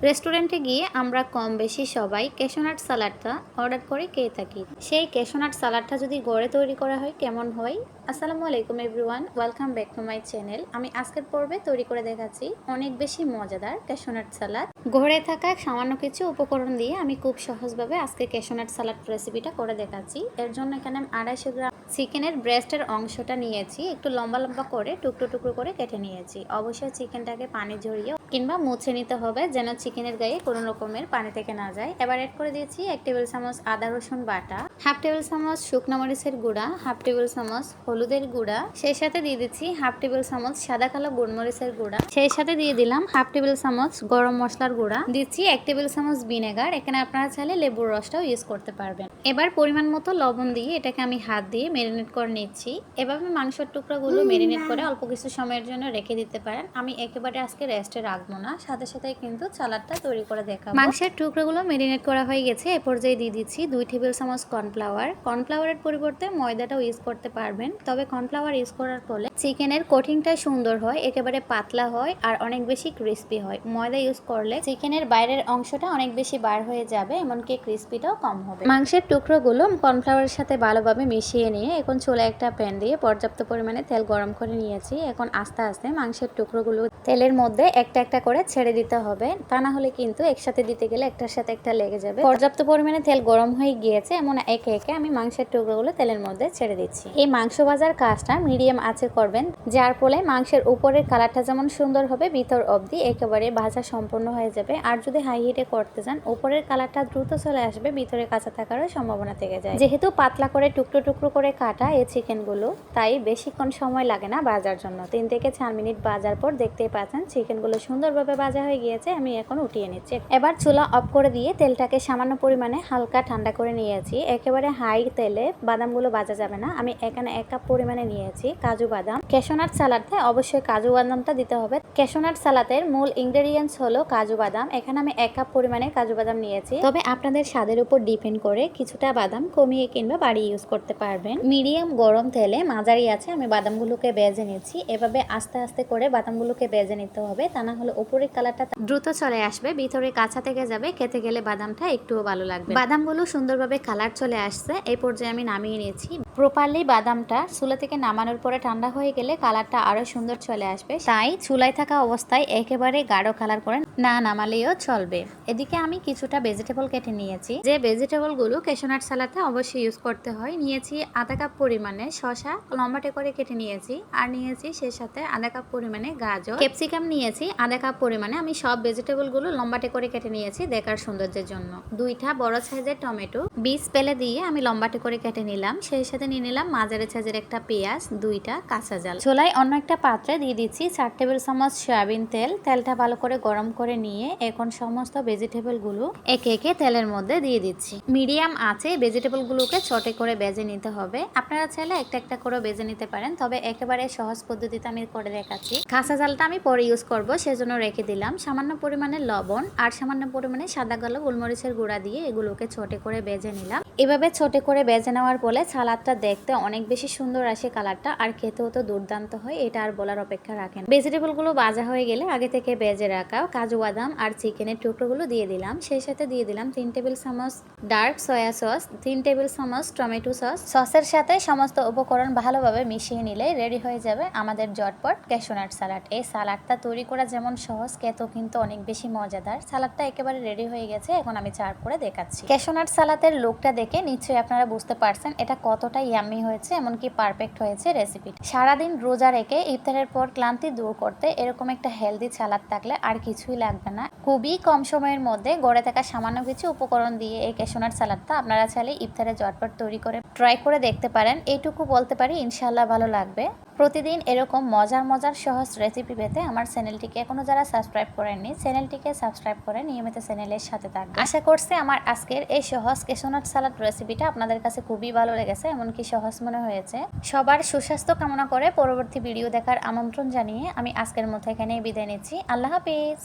রেস্টুরেন্টে গিয়ে আমরা কম বেশি সবাই ক্যাশনাট সালাডটা অর্ডার করে খেয়ে থাকি। সেই ক্যাশনাট সালাডটা যদি ঘরে তৈরি করা হয় কেমন হয়? আসসালামু আলাইকুম everyone, welcome back to my channel. আমি আজকের পর্বে তৈরি করে দেখাচ্ছি অনেক বেশি মজাদার ক্যাশনাট সালাড। ঘরে থাকা সামান্য কিছু উপকরণ দিয়ে আমি খুব সহজভাবে আজকে ক্যাশনাট সালাড রেসিপিটা করে দেখাচ্ছি। এর জন্য এখানে আমি 250 গ্রাম চিকেনের ব্রেস্টের অংশটা নিয়েছি, একটু লম্বা লম্বা করে টুকরো টুকরো করে কেটে নিয়েছি। অবশ্যই চিকেনটাকে পানি ঝরিয়ে কিংবা মুছে নিতে হবে যেন চিকেনের গায়ে কোনো রকমের পানি থেকে না যায়। এবার অ্যাড করে দিয়েছি 1 টেবিল চামচ আদা রসুন বাটা, 1/2 টেবিল চামচ শুকনো মরিচের গুঁড়া, 1/2 টেবিল চামচ হলুদের গুঁড়া, সেই সাথে দিয়ে দিচ্ছি 1/2 টেবিল চামচ সাদা কালো গোলমরিচের গুঁড়া, সেই সাথে দিয়ে দিলাম 1/2 টেবিল চামচ গরম মশলার গুঁড়া, দিচ্ছি 1 টেবিল চামচ ভিনেগার। এখানে আপনারা চাইলে লেবুর রসটাও ইউজ করতে পারবেন। এবার পরিমাণ মতো লবণ দিয়ে এটাকে আমি হাত দিয়ে ম্যারিনেট করে নিচ্ছি। এভাবে মাংসের টুকরাগুলো ম্যারিনেট করে অল্প কিছু সময়ের জন্য রেখে দিতে পারেন। আমি একেবারে আজকে রেস্টে রাখবো না, সাথে সাথে কিন্তু সালাডটা তৈরি করে দেখাবো। মাংসের টুকরোগুলো ম্যারিনেট করা হয়ে গেছে। এ পর্যায়ে দিয়ে দিচ্ছি 2 টেবিল চামচ কর্নফ্লাওয়ার। কর্নফ্লাওয়ারের পরিবর্তে ময়দাটাও ইউজ করতে পারবেন, তবে কর্নফ্লাওয়ার ইউজ করার ফলে চিকেনের কোটিংটা সুন্দর হয়, একেবারে পাতলা হয় আর অনেক বেশি ক্রিস্পি হয়। ময়দা ইউজ করলে চিকেনের বাইরের অংশটা অনেক বেশি বার হয়ে যাবে, এমনকি ক্রিস্পিটাও কম হবে। মাংসের টুকরোগুলো কর্নফ্লাওয়ারের সাথে ভালোভাবে মিশিয়ে নিয়ে এখন চুলায় একটা প্যান দিয়ে পর্যাপ্ত পরিমাণে তেল গরম করে নিয়েছি। এখন আস্তে আস্তে মাংসের টুকরোগুলো তেলের মধ্যে একটা একটা করে ছেড়ে দিতে হবে, তা না হলে কিন্তু একসাথে দিতে গেলে একটার সাথে একটা লেগে যাবে। পর্যাপ্ত পরিমাণে তেল গরম হয়ে গিয়েছে, এমন একে একে আমি মাংসের টুকরোগুলো তেলের মধ্যে ছেড়ে দিচ্ছি। এই মাংস ভাজার কাজটা মিডিয়াম আঁচে করবেন, যার ফলে মাংসের উপরের কালারটা যেমন সুন্দর হবে ভিতর অবধি একেবারে ভাজা সম্পূর্ণ হয়ে যাবে। আর যদি হাই হিটে করতে চান উপরের কালারটা দ্রুত চলে আসবে, ভিতরে কাঁচা থাকারও সম্ভাবনা থেকে যায়। যেহেতু পাতলা করে টুকরো টুকরো করে কাটা এই চিকেনগুলো, তাই বেশিক্ষণ সময় লাগে না ভাজার জন্য। 3 থেকে 4 মিনিট ভাজার পর দেখতেই পাচ্ছেন চিকেনগুলো সুন্দরভাবে ভাজা হয়ে গিয়েছে। আমি এখন উঠিয়ে নিচ্ছি। এবার চুলা অফ করে দিয়ে তেলটাকে সামান্য পরিমাণে হালকা ঠান্ডা করে নিয়েছি। একেবারে হাই তেলে বাদামগুলো ভাজা যাবে না। আমি এখানে 1 কাপ পরিমাণে নিয়েছি কাজু বাদাম। ক্যাশনাট সালাডে অবশ্যই কাজু বাদামটা দিতে হবে। ক্যাশনাট সালাদের মূল ইনগ্রেডিয়েন্টস হলো কাজু বাদাম। এখানে আমি 1 কাপ পরিমাণে কাজু বাদাম নিয়েছি, তবে আপনাদের স্বাদের উপর ডিপেন্ড করে কিছুটা বাদাম কমিয়ে কিংবা বাড়িয়ে ইউজ করতে পারবেন। মিডিয়াম গরম তেলে মাঝারি আছে আমি বাদামগুলোকে ভেজে নিচ্ছি। এভাবে আস্তে আস্তে করে বাদামগুলোকে ভেজে নিতে হবে, তা না হলে উপরের কালারটা দ্রুত চলে আসবে, ভিতরে কাঁচা থেকে যাবে, খেতে গেলে বাদামটা একটুও ভালো লাগবে। বাদামগুলো সুন্দরভাবে কালার চলে আসছে, এই পর্যায়ে আমি নামিয়ে নিয়েছি। প্রপারলি বাদামটা চুলা থেকে নামানোর পরে ঠান্ডা হয়ে গেলে কালারটা আরো সুন্দর চলে আসবে, তাই চুলায় থাকা অবস্থায় একেবারে গাঢ় কালার করে না নামালেও চলবে। এদিকে আমি কিছুটা ভেজিটেবল কেটে নিয়েছি। যে ভেজিটেবলগুলো ক্যাশনাট সালাডে অবশ্যই ইউজ করতে হয়, নিয়েছি আধা কাপ পরিমাণে শসা লম্বাটে করে কেটে নিয়েছি, আর নিয়েছি সে সাথে আধা কাপ পরিমাণে গাজর, ক্যাপসিকাম নিয়েছি আধা কাপ পরিমাণে। আমি সব ভেজিটেবলগুলো লম্বাটে করে কেটে নিয়েছি দেখার সৌন্দর্যের জন্য। 2টা বড় সাইজের টমেটো বীজ ফেলে দিয়ে আমি লম্বাটে করে কেটে নিলাম। সেই সাথে নিয়ে নিলাম মাঝারি সাইজের একটা পেঁয়াজ, 2টা কাঁচা ঝাল। চুলায় অন্য একটা পাত্রে দিয়ে দিচ্ছি 4 টেবিল চামচ সয়াবিন তেল। তেলটা ভালো করে গরম করে নিয়ে এখন সমস্ত ভেজিটেবলগুলো একে একে তেলের মধ্যে দিয়ে দিচ্ছি। মিডিয়াম আঁচে ভেজিটেবলগুলোকে ছোট করে ভেজে নিতে হবে। আপনারা চাইলে একটা একটা করে ভেজে নিতে পারেন, তবে একেবারে সহজ পদ্ধতিতে আমি করে দেখাচ্ছি। কাঁচা ঝালটা আমি পরে ইউজ করব, সেজন্য রেখে দিলাম। সামান্য পরিমাণে লবণ আর সামান্য পরিমাণে সাদা কালো গোলমরিচের গুঁড়া দিয়ে এগুলোকে ছোট করে ভেজে নিলাম। এভাবে ছোট করে ভেজে নেওয়ার ফলে সালাদটা দেখতে অনেক বেশি সুন্দর আসে কালারটা, আর খেতেও তো দুর্দান্ত হয়, এটা আর বলার অপেক্ষা রাখেন। ভেজিটেবলগুলো ভাজা হয়ে গেলে আগে থেকে ভেজে রাখা কাজু বাদাম আর চিকেনের টুকরোগুলো দিয়ে দিলাম। সেই সাথে দিয়ে দিলাম 3 টেবিল চামচ ডার্ক সয়া সস, 3 টেবিল চামচ টমেটো সস। সসের সাথে সমস্ত উপকরণ ভালোভাবে মিশিয়ে নিলে রেডি হয়ে যাবে আমাদের জটপট ক্যাশনাট সালাড। এই সালাডটা তৈরি করা যেমন সহজ, খেতেও কিন্তু অনেক বেশি মজাদার। সালাডটা একেবারে রেডি হয়ে গেছে, এখন আমি সার্ভ করে দেখাচ্ছি। ক্যাশনাট সালাদের লুকটা দেখে নিশ্চয়ই আপনারা বুঝতে পারছেন এটা কতটা ইয়াম্মি হয়েছে, এমনকি পারফেক্ট হয়েছে রেসিপি। সারাদিন রোজা রেখে ইফতারের পর ক্লান্তি দূর করতে এরকম একটা হেলদি সালাদ থাকলে আর কিছুই লাগবে না। খুবই কম সময়ের মধ্যে গড়ে থাকা সামান্য কিছু উপকরণ দিয়ে এই ক্যাশনাট সালাদটা আপনারা চাইলে ইফতারে জটপট তৈরি করে ট্রাই করে দেখতে পারেন। এইটুকু বলতে পারি ইনশাআল্লাহ ভালো লাগবে। প্রতিদিন এরকম মজার মজার সহজ রেসিপি পেতে আমার চ্যানেলটিকে এখনো যারা সাবস্ক্রাইব করেননি চ্যানেলটিকে সাবস্ক্রাইব করে নিয়মিত চ্যানেলের সাথে থাকবেন। আশা করছি আমার আজকের এই সহজ ক্যাশনাট সালাদ রেসিপিটা আপনাদের কাছে খুবই ভালো লেগেছে, এমনকি সহজ মনে হয়েছে। সবার সুস্বাস্থ্য কামনা করে পরবর্তী ভিডিও দেখার আমন্ত্রণ জানিয়ে আমি আজকের মতো এখানেই বিদায় নিচ্ছি। আল্লাহ হাফিজ।